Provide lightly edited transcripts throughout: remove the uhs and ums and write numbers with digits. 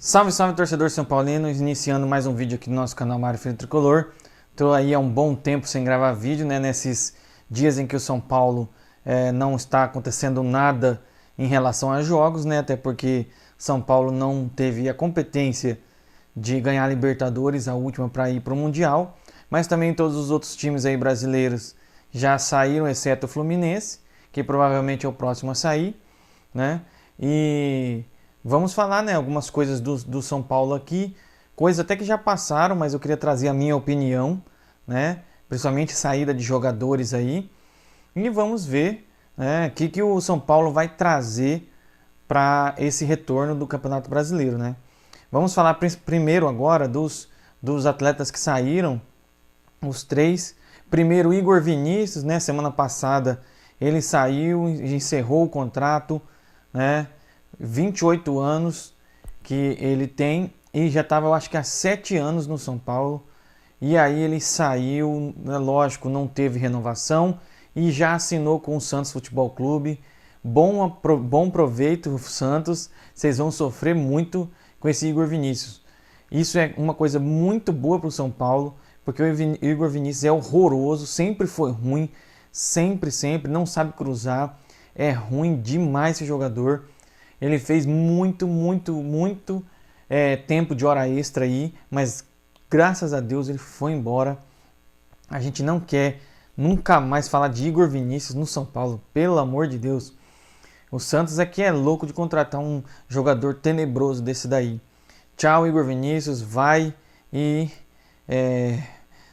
Salve, salve, torcedor São Paulino, iniciando mais um vídeo aqui no nosso canal Mário Filho Tricolor. Estou aí há um bom tempo sem gravar vídeo, né? Nesses dias em que o São Paulo não está acontecendo nada em relação a jogos, né? Até porque São Paulo não teve a competência de ganhar a Libertadores, a última para ir para o Mundial. Mas também todos os outros times aí brasileiros já saíram, exceto o Fluminense, que provavelmente é o próximo a sair, né? E vamos falar, né, algumas coisas do São Paulo aqui, coisas até que já passaram, mas eu queria trazer a minha opinião, né, principalmente saída de jogadores aí, e vamos ver, né, o que o São Paulo vai trazer para esse retorno do Campeonato Brasileiro, né. Vamos falar primeiro agora dos atletas que saíram, os três. Primeiro, Igor Vinícius, né, semana passada ele saiu e encerrou o contrato, né, 28 anos que ele tem e já estava, eu acho que há 7 anos no São Paulo. E aí ele saiu, né, lógico, não teve renovação e já assinou com o Santos Futebol Clube. Bom proveito, Santos. Vocês vão sofrer muito com esse Igor Vinícius. Isso é uma coisa muito boa para o São Paulo, porque o Igor Vinícius é horroroso, sempre foi ruim, sempre, não sabe cruzar, é ruim demais esse jogador. Ele fez muito tempo de hora extra aí, mas graças a Deus ele foi embora. A gente não quer nunca mais falar de Igor Vinícius no São Paulo, pelo amor de Deus. O Santos aqui é louco de contratar um jogador tenebroso desse daí. Tchau, Igor Vinícius, vai e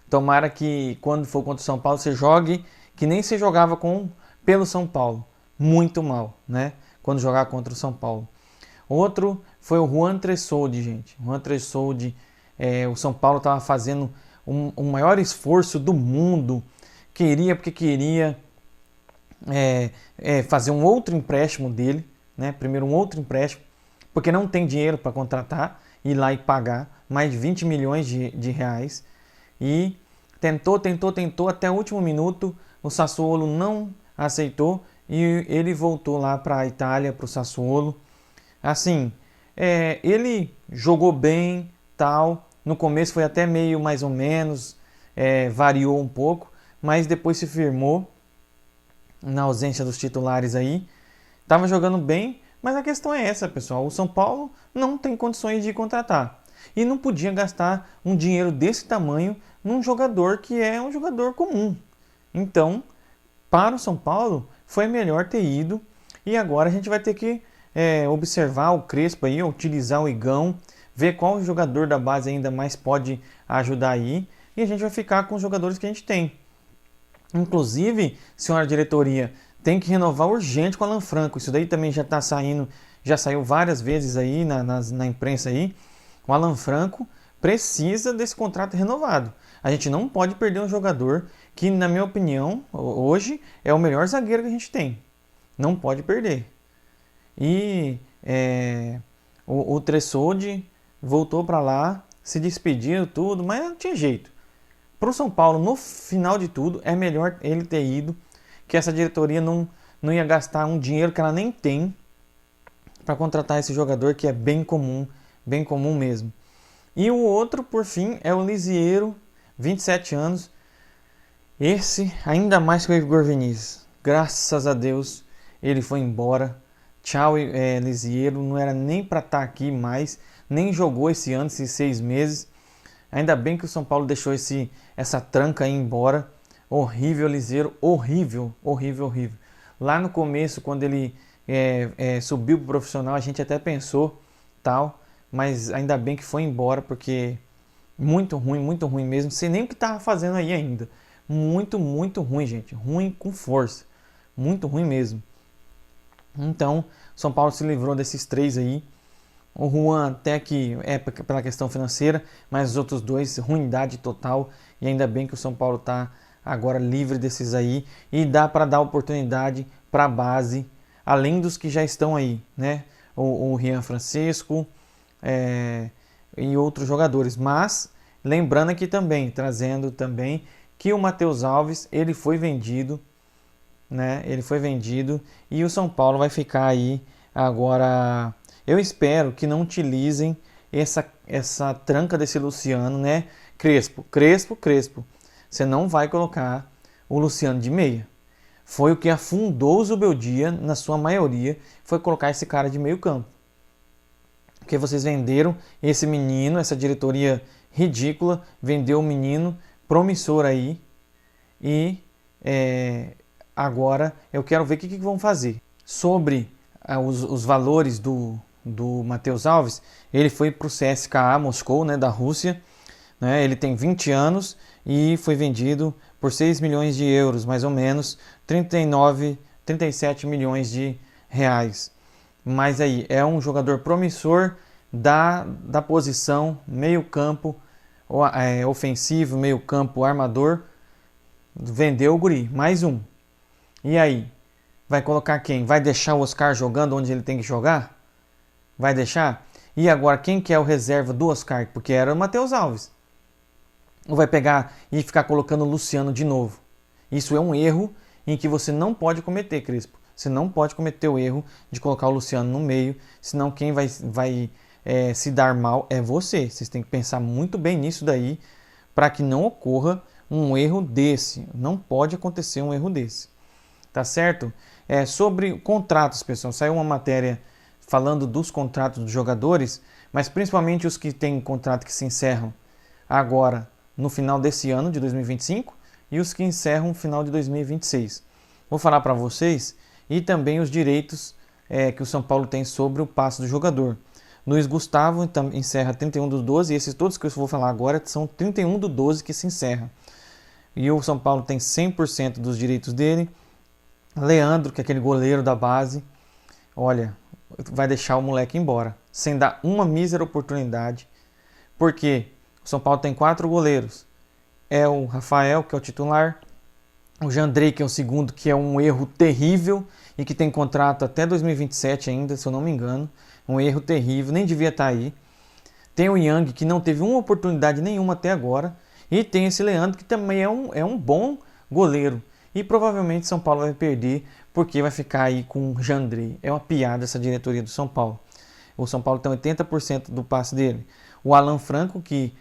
tomara que quando for contra o São Paulo você jogue que nem você jogava pelo São Paulo. Muito mal, né? Quando jogar contra o São Paulo. Outro foi o Juan Tressoldi, gente. Juan Tressoldi, o São Paulo estava fazendo o maior esforço do mundo. Porque queria fazer um outro empréstimo dele, né? Primeiro um outro empréstimo, porque não tem dinheiro para contratar, ir lá e pagar mais de 20 milhões de reais. E tentou até o último minuto. O Sassuolo não aceitou e ele voltou lá para a Itália, para o Sassuolo. Assim, ele jogou bem, tal. No começo foi até meio mais ou menos, variou um pouco, mas depois se firmou na ausência dos titulares aí. Tava jogando bem, mas a questão é essa, pessoal. O São Paulo não tem condições de contratar. E não podia gastar um dinheiro desse tamanho num jogador que é um jogador comum. Então, para o São Paulo, foi melhor ter ido. E agora a gente vai ter que observar o Crespo aí, utilizar o Igão, ver qual jogador da base ainda mais pode ajudar aí. E a gente vai ficar com os jogadores que a gente tem. Inclusive, senhora diretoria, tem que renovar urgente com o Alan Franco. Isso daí também já está saindo, já saiu várias vezes aí na imprensa aí. O Alan Franco precisa desse contrato renovado. A gente não pode perder um jogador que, na minha opinião, hoje é o melhor zagueiro que a gente tem. Não pode perder. E o Tressoldi voltou para lá, se despediu tudo, mas não tinha jeito. Para o São Paulo, no final de tudo, é melhor ele ter ido, que essa diretoria não ia gastar um dinheiro que ela nem tem para contratar esse jogador que é bem comum mesmo. E o outro, por fim, é o Lisieiro, 27 anos. Esse, ainda mais que o Igor Vinícius. Graças a Deus, ele foi embora. Tchau, Lisieiro. Não era nem para estar aqui mais. Nem jogou esse ano, esses 6 meses. Ainda bem que o São Paulo deixou essa tranca aí embora. Horrível, Lisieiro. Horrível. Lá no começo, quando ele subiu pro profissional, a gente até pensou, tal. Mas ainda bem que foi embora, porque muito ruim mesmo. Não sei nem o que estava fazendo aí ainda. Muito ruim, gente. Ruim com força. Muito ruim mesmo. Então, São Paulo se livrou desses 3 aí. O Juan até que é pela questão financeira, mas os outros 2, ruindade total. E ainda bem que o São Paulo está agora livre desses aí. E dá para dar oportunidade para a base, além dos que já estão aí, né? O Rian Francisco e outros jogadores. Mas, lembrando aqui também, trazendo também que o Matheus Alves, ele foi vendido, né? Ele foi vendido e o São Paulo vai ficar aí agora. Eu espero que não utilizem essa tranca desse Luciano, né? Crespo, Crespo, Crespo. Você não vai colocar o Luciano de meia. Foi o que afundou o Zubeldia, na sua maioria, foi colocar esse cara de meio campo. Porque vocês venderam esse menino, essa diretoria ridícula, vendeu um menino promissor aí. E agora eu quero ver o que vão fazer. Sobre os valores do Matheus Alves, ele foi para o CSKA Moscou, né, da Rússia. Né, ele tem 20 anos e foi vendido por 6 milhões de euros, mais ou menos, 37 milhões de reais. Mas aí, é um jogador promissor da posição meio campo ofensivo, meio campo armador. Vendeu o guri, mais um. E aí? Vai colocar quem? Vai deixar o Oscar jogando onde ele tem que jogar? Vai deixar? E agora, quem que é o reserva do Oscar? Porque era o Matheus Alves. Ou vai pegar e ficar colocando o Luciano de novo? Isso é um erro em que você não pode cometer, Crespo. Você não pode cometer o erro de colocar o Luciano no meio, senão quem vai se dar mal é você. Vocês têm que pensar muito bem nisso daí para que não ocorra um erro desse. Não pode acontecer um erro desse. Tá certo? Sobre contratos, pessoal. Saiu uma matéria falando dos contratos dos jogadores, mas principalmente os que têm contrato que se encerram agora no final desse ano de 2025 e os que encerram no final de 2026. Vou falar para vocês e também os direitos que o São Paulo tem sobre o passe do jogador. Luiz Gustavo então, encerra 31/12 e esses todos que eu vou falar agora são 31/12 que se encerra. E o São Paulo tem 100% dos direitos dele. Leandro, que é aquele goleiro da base, olha, vai deixar o moleque embora, sem dar uma mísera oportunidade, porque o São Paulo tem 4 goleiros. É o Rafael, que é o titular, o Jandrei, que é o segundo, que é um erro terrível e que tem contrato até 2027 ainda, se eu não me engano. Um erro terrível, nem devia estar aí. Tem o Yang, que não teve uma oportunidade nenhuma até agora. E tem esse Leandro, que também é um bom goleiro. E provavelmente São Paulo vai perder, porque vai ficar aí com o Jandrei. É uma piada essa diretoria do São Paulo. O São Paulo tem 80% do passe dele. O Alan Franco, que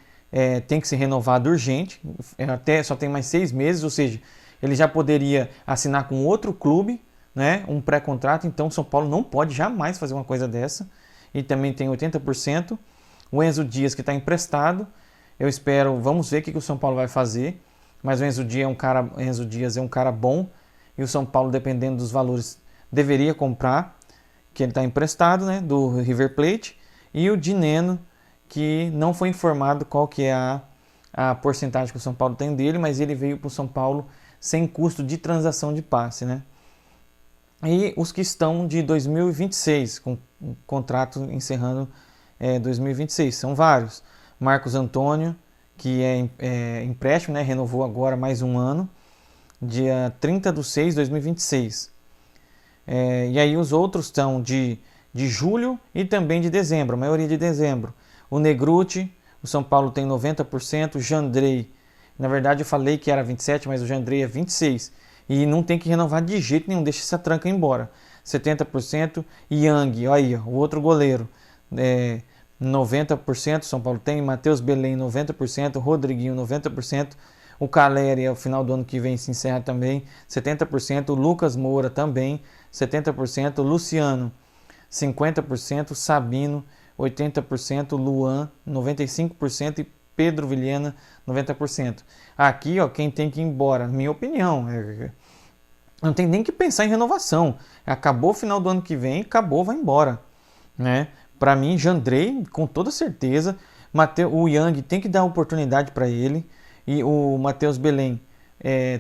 tem que ser renovado urgente, até só tem mais 6 meses, ou seja, ele já poderia assinar com outro clube, né, um pré-contrato, então o São Paulo não pode jamais fazer uma coisa dessa. E também tem 80%. O Enzo Dias, que está emprestado, eu espero, vamos ver o que o São Paulo vai fazer. Mas o Enzo Dias é um cara bom e o São Paulo, dependendo dos valores, deveria comprar, que ele está emprestado, né, do River Plate. E o Dineno, que não foi informado qual que é a porcentagem que o São Paulo tem dele, mas ele veio para o São Paulo sem custo de transação de passe, né? E os que estão de 2026, com o contrato encerrando 2026, são vários. Marcos Antônio, que é empréstimo, né? Renovou agora mais um ano, dia 30/6/2026. E aí os outros estão de julho e também de dezembro, a maioria de dezembro. O Negruti, o São Paulo tem 90%, o Jandrei, na verdade eu falei que era 27%, mas o Jandrei é 26%. E não tem que renovar de jeito nenhum, deixa essa tranca embora. 70%, Yang, olha aí, o outro goleiro, 90%, São Paulo tem, Matheus Belém 90%, Rodriguinho 90%, o Caleri ao final do ano que vem se encerra também, 70%, o Lucas Moura também, 70%, Luciano 50%, Sabino 80%, Luan 95% e Pedro Vilhena 90%. Aqui, ó, quem tem que ir embora, minha opinião, não tem nem que pensar em renovação. Acabou o final do ano que vem, acabou, vai embora, né? Para mim, Jandrei, com toda certeza. O Yang tem que dar oportunidade para ele. E o Matheus Belém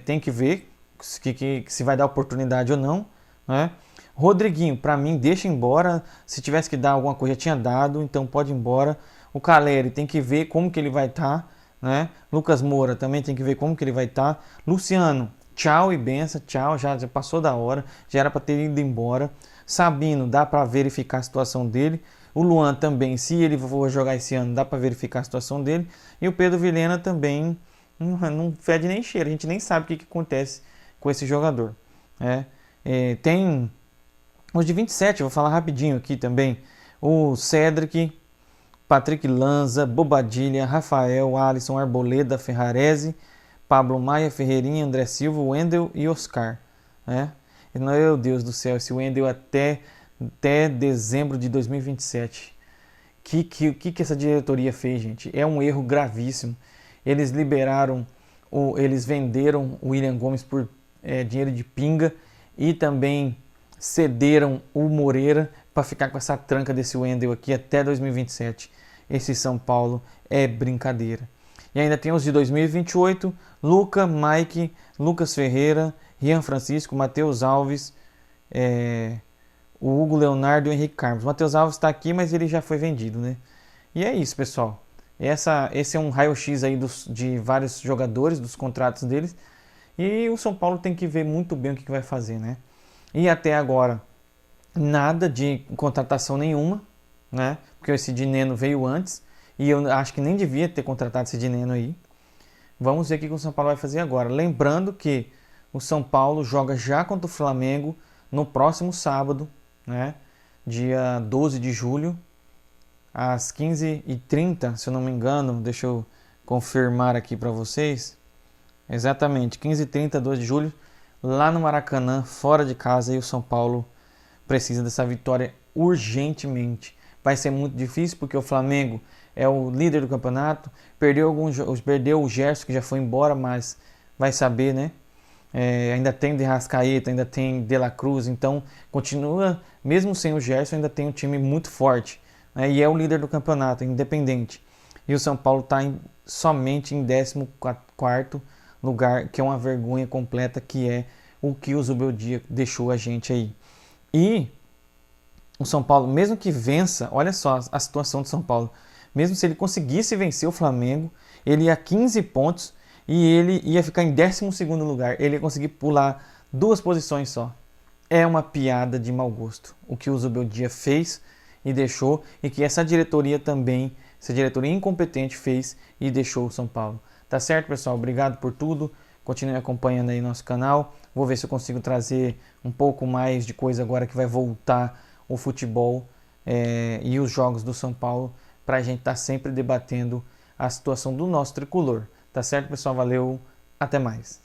tem que ver se vai dar oportunidade ou não, né? Rodriguinho, para mim, deixa embora. Se tivesse que dar alguma coisa, tinha dado, então pode ir embora. O Caleri tem que ver como que ele vai estar, né? Lucas Moura também tem que ver como que ele vai estar. Luciano, tchau e benção, tchau, já passou da hora, já era para ter ido embora. Sabino, dá para verificar a situação dele. O Luan também, se ele for jogar esse ano, dá para verificar a situação dele. E o Pedro Vilhena também não fede nem cheira, a gente nem sabe o que acontece com esse jogador. Tem os de 27, vou falar rapidinho aqui também. O Cedric, Patrick Lanza, Bobadilha, Rafael, Alisson, Arboleda, Ferrarese, Pablo Maia, Ferreirinha, André Silva, Wendel e Oscar. Né? E, meu Deus do céu, esse Wendel até dezembro de 2027. Que essa diretoria fez, gente? É um erro gravíssimo. Eles eles venderam o William Gomes por dinheiro de pinga e também cederam o Moreira para ficar com essa tranca desse Wendel aqui até 2027. Esse São Paulo é brincadeira. E ainda tem os de 2028, Luca, Mike, Lucas Ferreira, Rian Francisco, Matheus Alves, o Hugo Leonardo e o Henrique Carlos. O Matheus Alves está aqui, mas ele já foi vendido, né? E é isso, pessoal. Esse é um raio-x aí de vários jogadores, dos contratos deles. E o São Paulo tem que ver muito bem o que vai fazer, né? E até agora, nada de contratação nenhuma, né? Porque esse Dineno veio antes. E eu acho que nem devia ter contratado esse Dineno aí. Vamos ver o que o São Paulo vai fazer agora. Lembrando que o São Paulo joga já contra o Flamengo no próximo sábado, né? Dia 12 de julho, às 15h30, se eu não me engano. Deixa eu confirmar aqui para vocês. Exatamente, 15h30, 12 de julho, lá no Maracanã, fora de casa. E o São Paulo precisa dessa vitória urgentemente. Vai ser muito difícil porque o Flamengo é o líder do campeonato. Perdeu o Gerson, que já foi embora, mas vai saber, né? Ainda tem De Arrascaeta, ainda tem De La Cruz. Então, continua, mesmo sem o Gerson, ainda tem um time muito forte. Né? E é o líder do campeonato, independente. E o São Paulo está somente em 14º lugar, que é uma vergonha completa, que é o que o Zubeldia deixou a gente aí. E o São Paulo, mesmo que vença, olha só a situação do São Paulo, mesmo se ele conseguisse vencer o Flamengo, ele ia a 15 pontos e ele ia ficar em 12º lugar. Ele ia conseguir pular 2 posições só. É uma piada de mau gosto o que o Zubeldia fez e deixou, e que essa diretoria também, essa diretoria incompetente, fez e deixou o São Paulo. Tá certo, pessoal? Obrigado por tudo. Continue acompanhando aí nosso canal. Vou ver se eu consigo trazer um pouco mais de coisa agora que vai voltar o futebol e os jogos do São Paulo, para a gente estar sempre debatendo a situação do nosso tricolor. Tá certo, pessoal? Valeu, até mais.